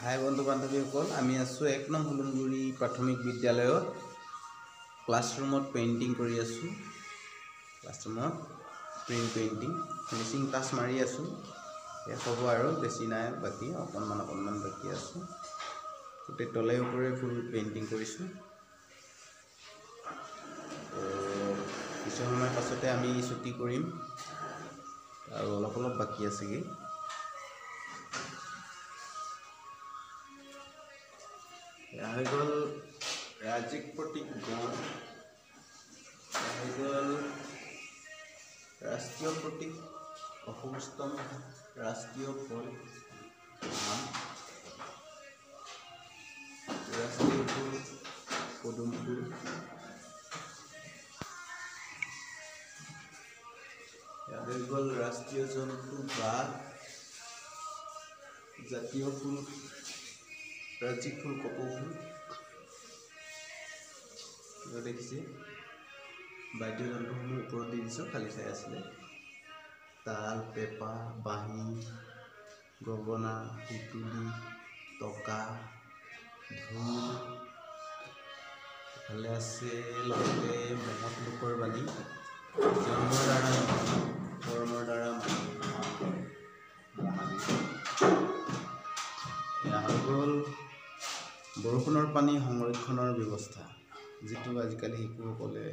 হাই বন্ধু বান্ধৱীসকল, আমি আছোঁ 1 নং হুলুংগুৰি প্ৰাথমিক বিদ্যালয়ত ক্লাছৰুমত পেইণ্টিং কৰি আছোঁ। ক্লাছৰুমত প্ৰিণ্ট পেইণ্টিং ফিনিচিং টাচ মাৰি আছোঁ। এয়া হ'ব আৰু বেছি নাই, বাকী অকণমান বাকী আছোঁ। গোটেই তলে ওপৰে ফুল পেইণ্টিং কৰিছোঁ। কিছু সময় পাছতে আমি ছুটি কৰিম আৰু অলপ বাকী আছেগৈ। এয়া হৈ গ'ল ৰাজ্যিক প্ৰতীক গণ, এয়া হৈ গ'ল ৰাষ্ট্ৰীয় প্ৰতীক অশোক স্তম্ভ, ৰাষ্ট্ৰীয় ফল আম, ৰাষ্ট্ৰীয় ফুল পদুম ফুল, এয়া হৈ গ'ল ৰাষ্ট্ৰীয় জন্তু বাঘ, জাতীয় ফুল ৰাজ্যিক ফুল কপৌ ফুল। দেখিছে বাদ্যযন্ত্ৰসমূহ ওপৰত দি দিছোঁ, খালী ঠাই আছিলে। তাল, পেঁপা, বাঁহী, গগনা, সুতুলি, টকা, ঢোল, এফালে আছে লগতে মহৎ লোকৰ বাণী, জন্মৰ দ্বাৰা কৰ্মৰ দ্বাৰা এয়া হৈ গ'ল বৰষুণৰ পানী সংৰক্ষণৰ ব্যৱস্থা, যিটো আজিকালি শিশুসকলে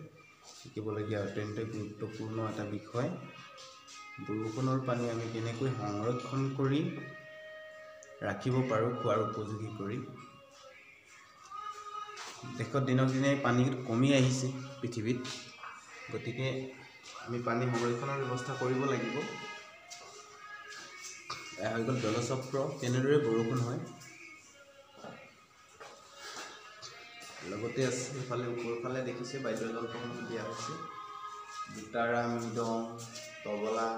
শিকিবলগীয়া অত্যন্ত গুৰুত্বপূৰ্ণ এটা বিষয়। বৰষুণৰ পানী আমি কেনেকৈ সংৰক্ষণ কৰি ৰাখিব পাৰোঁ খোৱাৰ উপযোগী কৰি। দেশত দিনক দিনে পানী কমি আহিছে পৃথিৱীত, গতিকে আমি পানী সংৰক্ষণৰ ব্যৱস্থা কৰিব লাগিব। এয়া হৈ গ'ল জলচক্ৰ, কেনেদৰে বৰষুণ হয়। লগতে আছে সেইফালে ওপৰফালে দেখিছে বাদ্যযন্ত্ৰসমূহ দিয়া হৈছে, গীটাৰা, মৃদং, তবলা।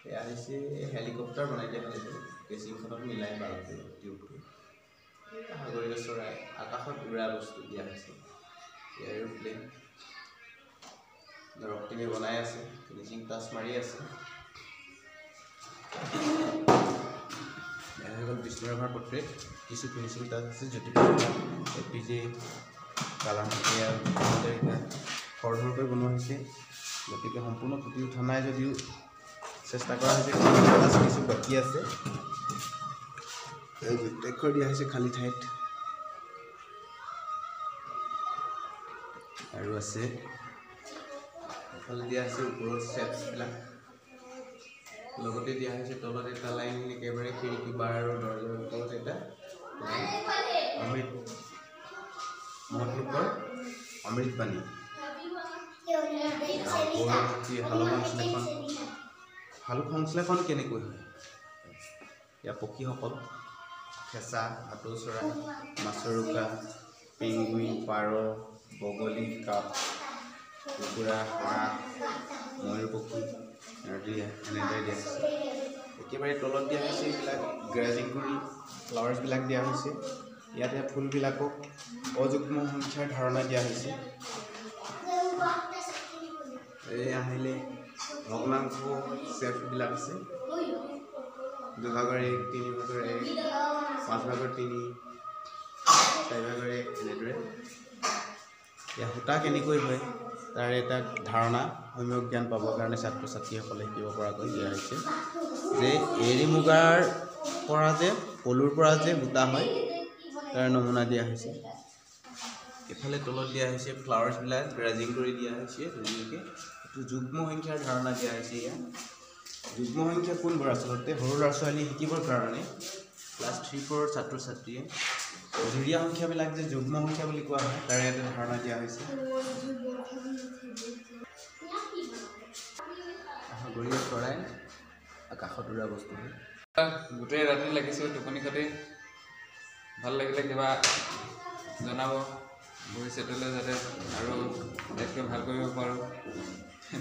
এয়া হৈছে হেলিকপ্টাৰ বনাই দিয়া হৈছে, কেচিংখনত মিলাই বাল্বটো টিউবটো। সাগৰীয় চৰাই, আকাশত উৰা বস্তু দিয়া হৈছে, এৰোপ্লেন। ৰক্তিমে বনাই আছে, ফিনিচিং টাচ মাৰি আছে। এয়া হৈ গ'ল বিষ্ণুৰাভাৰ পৰ্ট্ৰেট, কিছু ফিনিচিং টাচ আছে। জ্যোতিপ্ৰসাদ APJ কালাম, এয়া খৰধৰকৈ বনোৱা হৈছে, গতিকে সম্পূৰ্ণ ফুটি উঠা নাই যদিও চেষ্টা কৰা হৈছে। কিছু বাকী আছে, যুক্তাক্ষৰ দিয়া হৈছে খালী ঠাইত। আৰু আছে এফালে দিয়া হৈছে ওপৰত ষ্টেপছবিলাক, লগতে দিয়া হৈছে তলত এটা লাইন, একেবাৰে খিৰিকী বাৰ আৰু দৰ্জাৰ ওপৰত এটা অমৃত মহৎ লোকৰ অমৃত বাণী। ভালুক সংশ্লেষণ কেনেকৈ হয়, ইয়াৰ পক্ষীসকল, ফেঁচা, ভাটৌ চৰাই, মাছৰোকা, পেংগুইন, পাৰ, বগলী, কাপ, কুকুৰা, হাঁহ, ময়ূৰ পক্ষী এনেদৰে দিয়া হৈছে। একেবাৰে তলত দিয়া হৈছে এইবিলাক গ্ৰাজিং কৰি ফ্লাৱাৰ্ছবিলাক দিয়া হৈছে। ইয়াতে ফুলবিলাকক অযুগ্ম সংখ্যাৰ ধাৰণা দিয়া হৈছে। এই আহিলে ভগ্নাংশ চেপবিলাক আছে, 2ভাগৰ 1, 3ভাগৰ 1, 5ভাগৰ 3, 4ভাগৰ 1, এনেদৰে। এয়া সূতা কেনেকৈ হয় তাৰ এটা ধাৰণা সম্যক জ্ঞান পাবৰ কাৰণে ছাত্ৰ ছাত্ৰীসকলে শিকিব পৰাকৈ দিয়া হৈছে। যে এৰী মুগাৰ পৰা যে পলুৰ পৰা যে সূতা হয় তাৰ নমুনা দিয়া হৈছে। এইফালে তলত দিয়া হৈছে ফ্লাৱাৰ্ছবিলাক গ্ৰাজিং কৰি দিয়া হৈছে ধুনীয়াকৈ। এইটো যুগ্ম সংখ্যাৰ ধাৰণা দিয়া হৈছে। ইয়াত যুগ্ম সংখ্যা কোনবোৰ আচলতে সৰু ল'ৰা ছোৱালী শিকিবৰ কাৰণে ক্লাছ 3-4 ছাত্ৰ ছাত্ৰীয়ে জুৰীয়া সংখ্যাবিলাক যে যুগ্ম সংখ্যা বুলি কোৱা হয় তাৰে এটা ধাৰণা দিয়া হৈছে। সাগৰীয় চৰাই, আকাশত উৰা বস্তু। গোটেই ৰাতি লাগিছিল, টোপনি খতি ভাল লাগিলে কিবা জনাব ভৱিষ্যতলৈ, যাতে আৰু একদম ভাল কৰিব পাৰোঁ।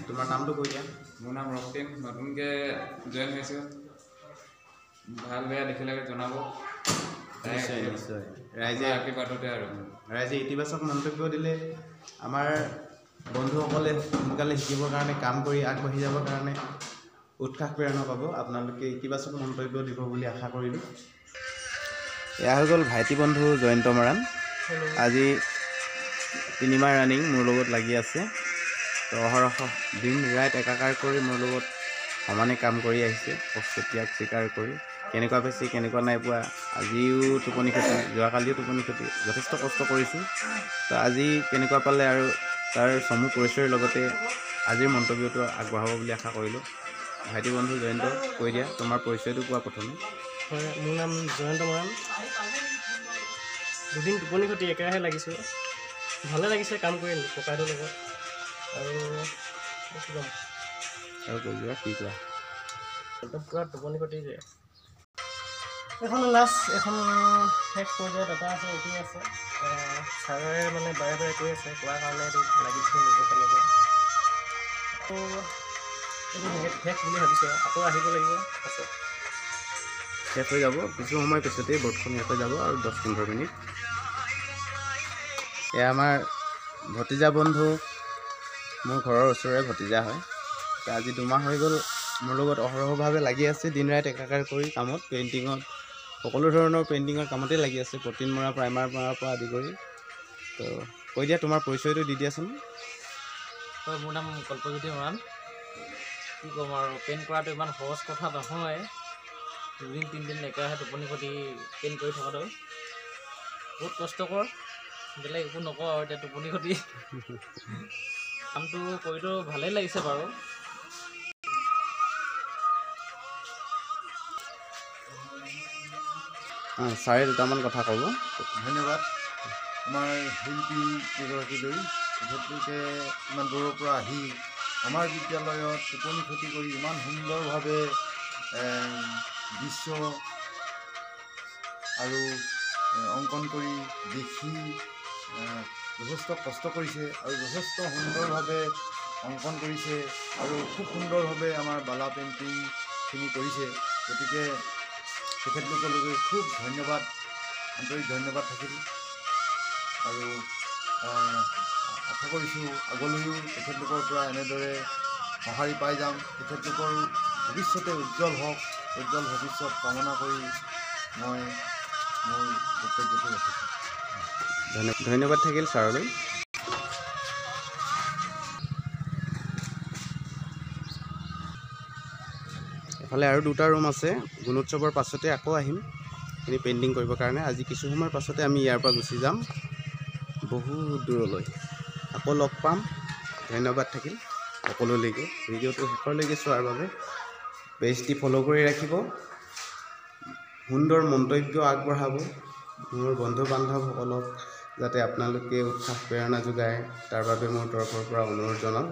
তোমাৰ নামটো কৈ দিয়া। মোৰ নাম ৰক্তিম, নতুনকৈ জইন হৈছোঁ। ভাল বেয়া দেখিলে জনাব। নিশ্চয় ৰাইজে আশীৰ্বাদতে আৰু ৰাইজে ইতিবাচক মন্তব্য দিলে আমাৰ বন্ধুসকলে সোনকালে শিকিবৰ কাৰণে, কাম কৰি আগবাঢ়ি যাবৰ কাৰণে উৎসাহ প্ৰেৰণা পাব। আপোনালোকে ইতিবাচক মন্তব্য দিব বুলি আশা কৰিলোঁ। এয়া হৈ গ'ল ভাইটি বন্ধু জয়ন্ত মৰাণ। আজি 3 মাহ ৰানিং মোৰ লগত লাগি আছে। তো অহৰহ দিন ৰাত একাকাৰ কৰি মোৰ লগত সমানে কাম কৰি আহিছে, কষ্ট ত্যাগ স্বীকাৰ কৰি। কেনেকুৱা পাইছে কেনেকুৱা নাই পোৱা, আজিও টোপনি ক্ষতি, যোৱাকালিও টোপনি ক্ষতি, যথেষ্ট কষ্ট কৰিছোঁ। তো আজি কেনেকুৱা পালে আৰু তাৰ চমু পৰিচয়ৰ লগতে আজিৰ মন্তব্যটো আগবঢ়াব বুলি আশা কৰিলোঁ। ভাইটি বন্ধু জয়ন্ত, কৈ দিয়া তোমাৰ পৰিচয়টো কোৱা প্ৰথমে। হয়, মোৰ নাম জয়ন্ত মৰাণ। দুদিন টোপনি ক্ষতি একেৰাহে লাগিছোঁ। ভালে লাগিছে কাম কৰি ককাইদেউৰ লগত। আৰু কৈ যোৱা কি কোৱা। পূৰা টোপনি ক্ষতি যে এখন লাষ্ট এখন শেষ পৰ্যায়ত এটা আছে, এইটোৱে আছে। ছাৰে মানে বাৰে বাৰে কৈ আছে, কোৱাৰ কাৰণে এইটো লাগিছোঁ নিজৰ ফালৰ পৰা। এইটো শেষ বুলি ভাবিছোঁ, আকৌ আহিব লাগিব পাছত। শেষ হৈ যাব কিছু সময় পিছতেই বৰ্ডখন শেষ হৈ যাব আৰু 10-15 মিনিট। এয়া আমাৰ ভতিজা বন্ধু, মোৰ ঘৰৰ ওচৰৰে ভতিজা হয়। আজি 2 মাহ হৈ গ'ল মোৰ লগত অহৰহভাৱে লাগি আছে, দিন ৰাত একাকাৰ কৰি কামত, পেইণ্টিঙত, সকলো ধৰণৰ পেইণ্টিঙৰ কামতেই লাগি আছে, প্ৰটিন মৰা, প্ৰাইমাৰ মৰাৰ পৰা আদি কৰি। তো কৈ দিয়া তোমাৰ পৰিচয়টো দি দিয়াচোন। হয়, মোৰ নাম কল্পজ্যোতি মৰাণ। কি ক'ম আৰু, পেইণ্ট কৰাটো ইমান সহজ কথা নহয়। 2-3 দিন একেৰাহে টোপনি ক্ষতি পেইণ্ট কৰি থকাটো বহুত কষ্টকৰ। বেলেগ একো নকওঁ আৰু, এতিয়া টোপনি ক্ষতি কামটো কৰিতো ভালেই লাগিছে বাৰু। ছাৰে দুটামান কথা ক'ব। ধন্যবাদ। আমাৰ শিল্পী কেইগৰাকীলৈ, তেখেতলোকে ইমান দূৰৰ পৰা আহি আমাৰ বিদ্যালয়ত টোপনি ক্ষতি কৰি ইমান সুন্দৰভাৱে দৃশ্য আৰু অংকন কৰি দেখি যথেষ্ট কষ্ট কৰিছে আৰু যথেষ্ট সুন্দৰভাৱে অংকন কৰিছে আৰু খুব সুন্দৰভাৱে আমাৰ বালা পেইণ্টিংখিনি কৰিছে। গতিকে তেখেতলোকলৈকে খুব ধন্যবাদ, আন্তৰিক ধন্যবাদ থাকিল। আৰু আশা কৰিছোঁ আগলৈও তেখেতলোকৰ পৰা এনেদৰে সঁহাৰি পাই যাম। তেখেতলোকৰ ভৱিষ্যতে উজ্জ্বল হওক, উজ্জ্বল ভৱিষ্যত কামনা কৰি মই মোৰ বক্তব্যটো ৰাখিছোঁ। ধন্যবাদ থাকিল ছাৰলৈ। এফালে আৰু 2টা ৰুম আছে, গুণোৎসৱৰ পাছতে আকৌ আহিম এইখিনি পেইণ্টিং কৰিবৰ কাৰণে। আজি কিছু সময়ৰ পাছতে আমি ইয়াৰ পৰা গুচি যাম বহুত দূৰলৈ। আকৌ লগ পাম। ধন্যবাদ থাকিল সকলোলৈকে ভিডিঅ'টো শেষলৈকে চোৱাৰ বাবে। পেজটি ফ'ল' কৰি ৰাখিব, সুন্দৰ মন্তব্য আগবঢ়াব মোৰ বন্ধু বান্ধৱসকলক, যাতে আপোনালোকে উৎসাহ প্ৰেৰণা যোগায়, তাৰ বাবে মোৰ তৰফৰ পৰা অনুৰোধ জনাওঁ।